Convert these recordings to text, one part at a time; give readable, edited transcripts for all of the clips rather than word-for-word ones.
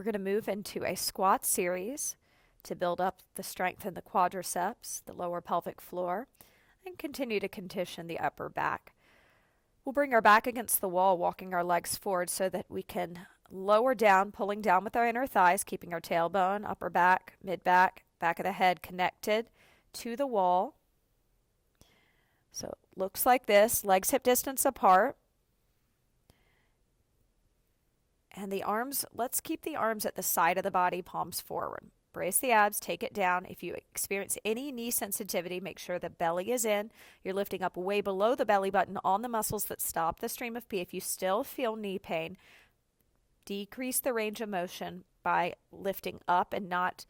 We're going to move into a squat series to build up the strength in the quadriceps, the lower pelvic floor, and continue to condition the upper back. We'll bring our back against the wall, walking our legs forward so that we can lower down, pulling down with our inner thighs, keeping our tailbone, upper back, mid-back, back of the head connected to the wall. So it looks like this, legs hip distance apart. And the arms, let's keep the arms at the side of the body, palms forward. Brace the abs, take it down. If you experience any knee sensitivity, make sure the belly is in. You're lifting up way below the belly button on the muscles that stop the stream of pee. If you still feel knee pain, decrease the range of motion by lifting up and not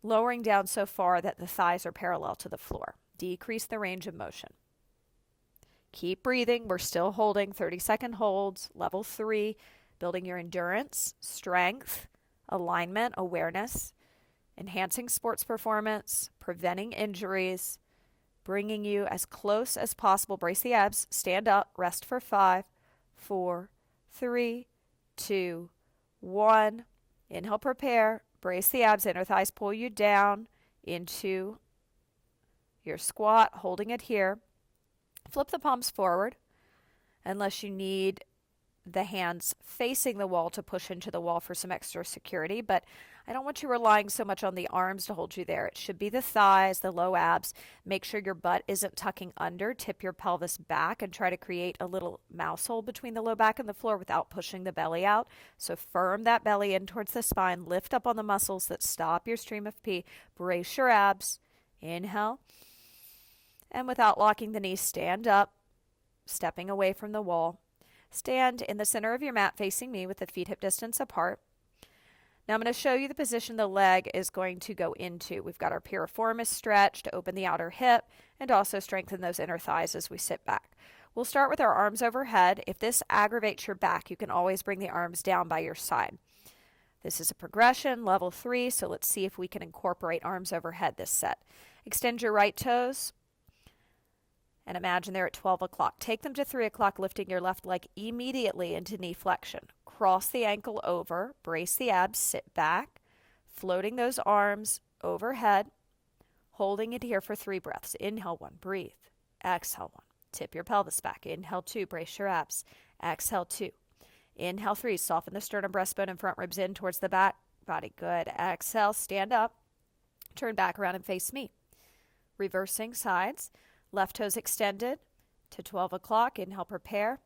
lowering down so far that the thighs are parallel to the floor. Decrease the range of motion. Keep breathing. We're still holding 30-second holds, level 3, building your endurance, strength, alignment, awareness, enhancing sports performance, preventing injuries, bringing you as close as possible. Brace the abs, stand up, rest for 5, 4, 3, 2, 1. Inhale, prepare. Brace the abs, inner thighs pull you down into your squat, holding it here. Flip the palms forward unless you need the hands facing the wall to push into the wall for some extra security, but I don't want you relying so much on the arms to hold you there. It should be the thighs, the low abs. Make sure your butt isn't tucking under. Tip your pelvis back and try to create a little mouse hole between the low back and the floor without pushing the belly out. So firm that belly in towards the spine. Lift up on the muscles that stop your stream of pee. Brace your abs. Inhale. And without locking the knees, stand up, stepping away from the wall. Stand in the center of your mat facing me with the feet hip distance apart. Now I'm going to show you the position the leg is going to go into. We've got our piriformis stretch to open the outer hip and also strengthen those inner thighs as we sit back. We'll start with our arms overhead. If this aggravates your back, you can always bring the arms down by your side. This is a progression, level 3, so let's see if we can incorporate arms overhead this set. Extend your right toes. And imagine they're at 12 o'clock. Take them to 3 o'clock, lifting your left leg immediately into knee flexion. Cross the ankle over, brace the abs, sit back, floating those arms overhead, holding it here for 3 breaths. Inhale 1, breathe. Exhale 1, tip your pelvis back. Inhale 2, brace your abs. Exhale 2. Inhale 3, soften the sternum, breastbone, and front ribs in towards the back body. Good. Exhale, stand up, turn back around and face me. Reversing sides. Left toes extended to 12 o'clock. Inhale, prepare.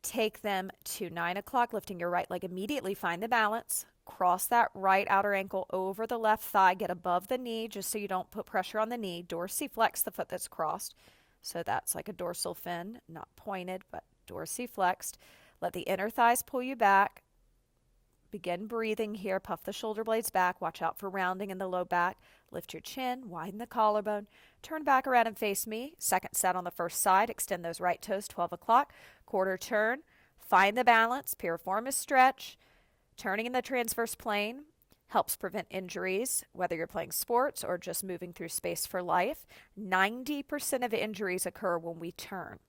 Take them to 9 o'clock, lifting your right leg immediately. Find the balance. Cross that right outer ankle over the left thigh. Get above the knee just so you don't put pressure on the knee. Dorsiflex the foot that's crossed. So that's like a dorsal fin, not pointed, but dorsiflexed. Let the inner thighs pull you back. Begin breathing here. Puff the shoulder blades back. Watch out for rounding in the low back. Lift your chin. Widen the collarbone. Turn back around and face me. Second set on the first side. Extend those right toes. 12 o'clock. Quarter turn. Find the balance. Piriformis stretch. Turning in the transverse plane helps prevent injuries, whether you're playing sports or just moving through space for life. 90% of injuries occur when we turn.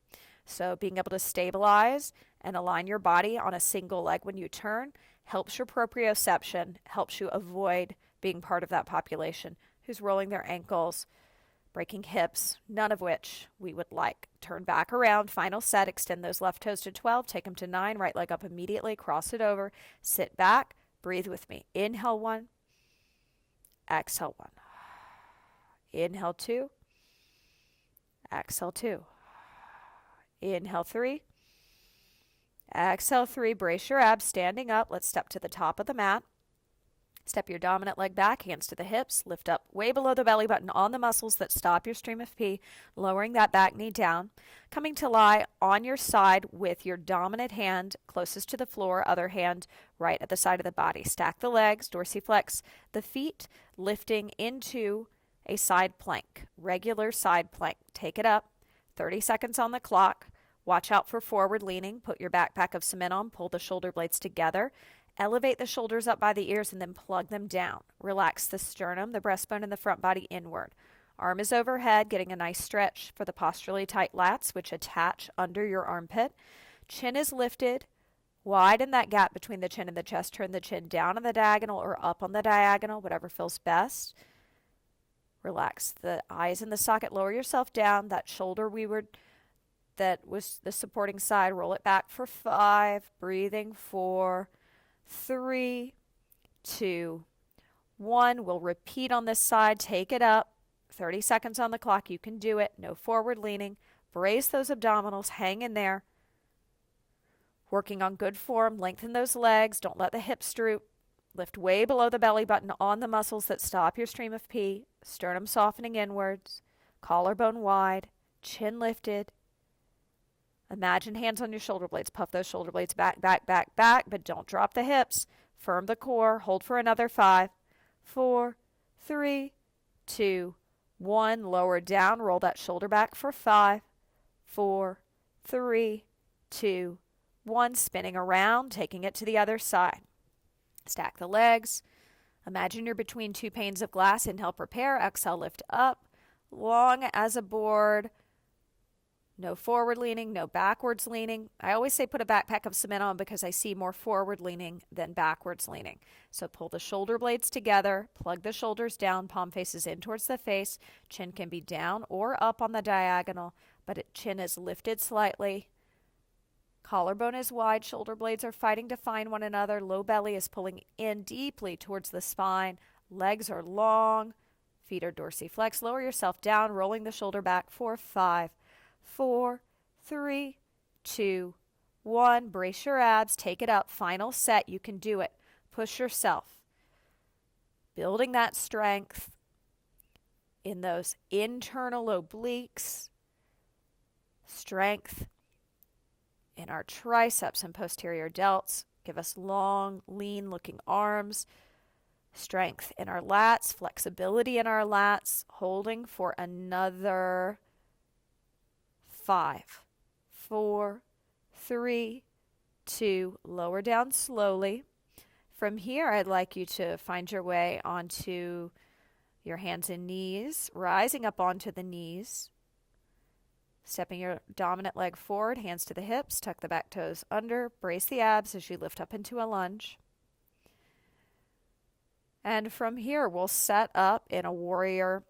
So being able to stabilize and align your body on a single leg when you turn helps your proprioception, helps you avoid being part of that population who's rolling their ankles, breaking hips, none of which we would like. Turn back around, final set, extend those left toes to 12, take them to 9, right leg up immediately, cross it over, sit back, breathe with me. Inhale 1, exhale 1. Inhale 2, exhale 2. Inhale 3, exhale 3. Brace your abs, standing up. Let's step to the top of the mat. Step your dominant leg back, hands to the hips. Lift up way below the belly button on the muscles that stop your stream of pee, lowering that back knee down. Coming to lie on your side with your dominant hand closest to the floor, other hand right at the side of the body. Stack the legs, dorsiflex the feet, lifting into a side plank, regular side plank. Take it up, 30 seconds on the clock. Watch out for forward leaning. Put your backpack of cement on. Pull the shoulder blades together. Elevate the shoulders up by the ears and then plug them down. Relax the sternum, the breastbone, and the front body inward. Arm is overhead, getting a nice stretch for the posturally tight lats, which attach under your armpit. Chin is lifted, Widen that gap between the chin and the chest. Turn the chin down on the diagonal or up on the diagonal, whatever feels best. Relax the eyes in the socket. Lower yourself down. That shoulder that was the supporting side, roll it back for 5. Breathing. 4, 3, 2, 1. We'll repeat on this side. Take it up. 30 seconds on the clock. You can do it. No forward leaning. Brace those abdominals. Hang in there. Working on good form. Lengthen those legs. Don't let the hips droop. Lift way below the belly button on the muscles that stop your stream of pee. Sternum softening inwards. Collarbone wide. Chin lifted. Imagine hands on your shoulder blades. Puff those shoulder blades back, back, back, back, but don't drop the hips. Firm the core. Hold for another 5, 4, 3, 2, 1. Lower down. Roll that shoulder back for 5, 4, 3, 2, 1. Spinning around, taking it to the other side. Stack the legs. Imagine you're between 2 panes of glass. Inhale, prepare. Exhale, lift up. Long as a board. No forward leaning, no backwards leaning. I always say put a backpack of cement on because I see more forward leaning than backwards leaning. So pull the shoulder blades together, plug the shoulders down, palm faces in towards the face. Chin can be down or up on the diagonal, but chin is lifted slightly. Collarbone is wide, shoulder blades are fighting to find one another. Low belly is pulling in deeply towards the spine. Legs are long, feet are dorsiflex. Lower yourself down, rolling the shoulder back for 5, 4, 3, 2, 1. Brace your abs. Take it up. Final set. You can do it. Push yourself. Building that strength in those internal obliques. Strength in our triceps and posterior delts. Give us long, lean-looking arms. Strength in our lats. Flexibility in our lats. Holding for another 5, 4, 3, 2. Lower down slowly. From here, I'd like you to find your way onto your hands and knees, rising up onto the knees. Stepping your dominant leg forward, hands to the hips, tuck the back toes under, brace the abs as you lift up into a lunge. And from here, we'll set up in a warrior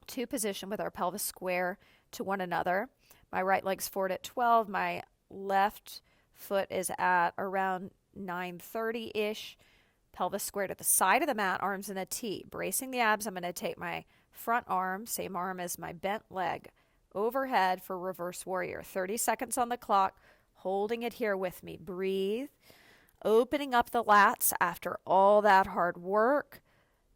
2 position with our pelvis square to one another. My right leg's forward at 12. My left foot is at around 9:30-ish. Pelvis square to the side of the mat, arms in a T. Bracing the abs, I'm going to take my front arm, same arm as my bent leg, overhead for reverse warrior. 30 seconds on the clock, holding it here with me. Breathe. Opening up the lats after all that hard work.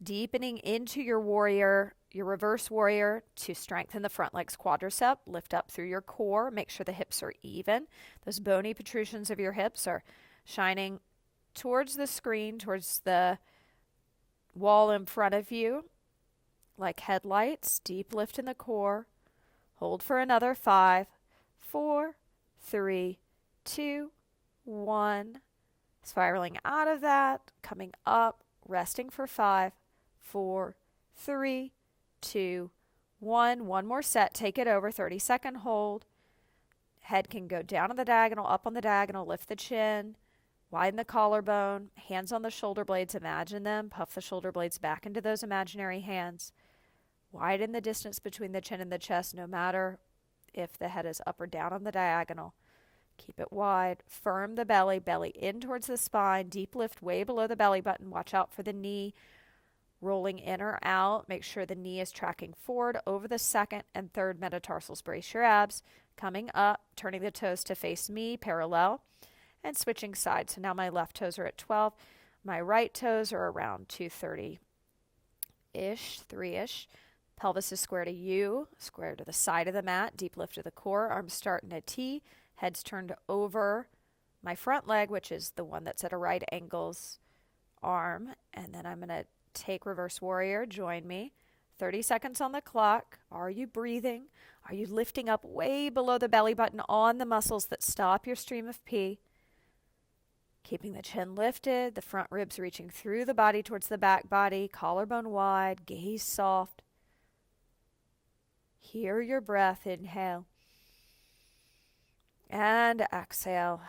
Deepening into your warrior, your reverse warrior, to strengthen the front leg's quadricep. Lift up through your core. Make sure the hips are even. Those bony protrusions of your hips are shining towards the screen, towards the wall in front of you, like headlights. Deep lift in the core. Hold for another 5, 4, 3, 2, 1. Spiraling out of that, coming up, resting for 5, 4, 3, 2, 1. One more set. Take it over. 30-second hold. Head can go down on the diagonal, up on the diagonal. Lift the chin. Widen the collarbone. Hands on the shoulder blades. Imagine them. Puff the shoulder blades back into those imaginary hands. Widen the distance between the chin and the chest, no matter if the head is up or down on the diagonal. Keep it wide. Firm the belly. Belly in towards the spine. Deep lift way below the belly button. Watch out for the knee rolling in or out. Make sure the knee is tracking forward over the second and third metatarsals. Brace your abs. Coming up, turning the toes to face me, parallel, and switching sides. So now my left toes are at 12. My right toes are around 230-ish, 3-ish. Pelvis is square to you, square to the side of the mat. Deep lift of the core. Arms start in a T. Head's turned over my front leg, which is the one that's at a right angle's arm. And then I'm going to take reverse warrior. Join me. 30 seconds on the clock. Are you breathing? Are you lifting up way below the belly button on the muscles that stop your stream of pee? Keeping the chin lifted, the front ribs reaching through the body towards the back body, collarbone wide, gaze soft. Hear your breath. Inhale. And exhale.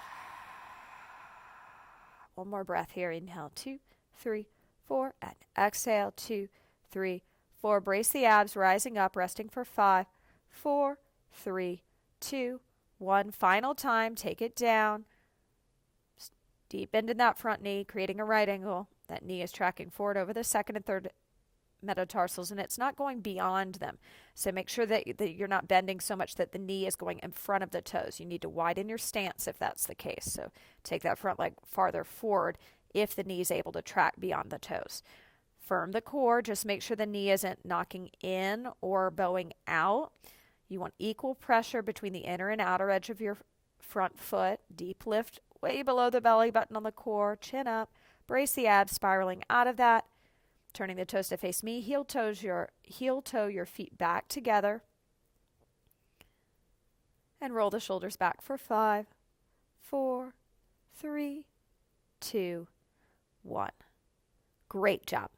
One more breath here. Inhale, 2, 3, 4, and exhale, 2, 3, 4. Brace the abs, rising up, resting for 5, 4, 3, 2, 1. Final time, take it down. Deep into that front knee, creating a right angle. That knee is tracking forward over the second and third metatarsals, and it's not going beyond them. So make sure that you're not bending so much that the knee is going in front of the toes. You need to widen your stance if that's the case. So take that front leg farther forward if the knee is able to track beyond the toes. Firm the core. Just make sure the knee isn't knocking in or bowing out. You want equal pressure between the inner and outer edge of your front foot. Deep lift way below the belly button on the core. Chin up. Brace the abs, spiraling out of that. Turning the toes to face me. Heel toe your feet back together. And roll the shoulders back for 5, 4, 3, 2, 1. Great job.